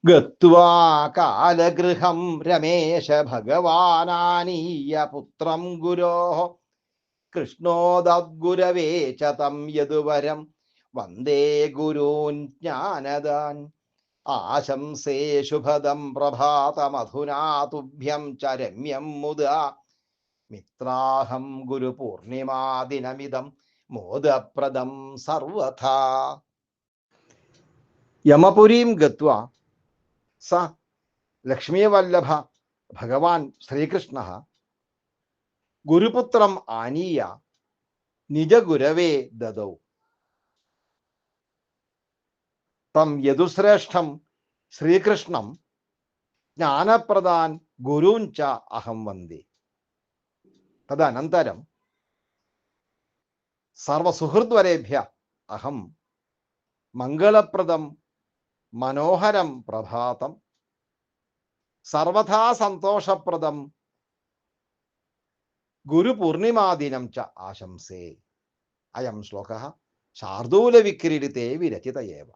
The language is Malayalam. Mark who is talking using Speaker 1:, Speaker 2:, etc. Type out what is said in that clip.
Speaker 1: ഗത്വാ കാലഗൃഹം രമേശ ഭഗവാനാനീയ പുത്രം ഗുരോഃ കൃഷ്ണോദദ്ഗുരവേ ച തം യദുവരം വന്ദേ ഗുരൂൻ ജ്ഞാനദാൻ ആശംസേ ശുഭദം പ്രഭാതമധുനാ തുഭ്യം ച രമ്യം മുദാ മിത്രാഹം ഗുരുപൂർണിമാദിനമിതം മോദപ്രദം സർവഥാ. യമപുരീം ഗത്വാ സ ലക്ഷ്മീവല്ലഭ ഭഗവാൻ ശ്രീകൃഷ്ണ ഗുരുപുത്രം ആനീയ നിജഗുരവേ ദദൗ തം യദുശ്രേഷ്ഠം ശ്രീകൃഷ്ണം ജ്ഞാനപ്രദാൻ ഗുരൂൻ ച അഹം വന്ദേ. തദനന്തരം സർവസുഹൃദ്വരേഭ്യ അഹം മംഗളപ്രദം മനോഹരം പ്രഭാതം സർവഥാ സന്തോഷപ്രദം ഗുരുപൂർണിമാദിനം ച ആശംസേ. അയം ശ്ലോകഃ ശാർദൂലവിക്രീഡിതേ വിരചിത ഏവ.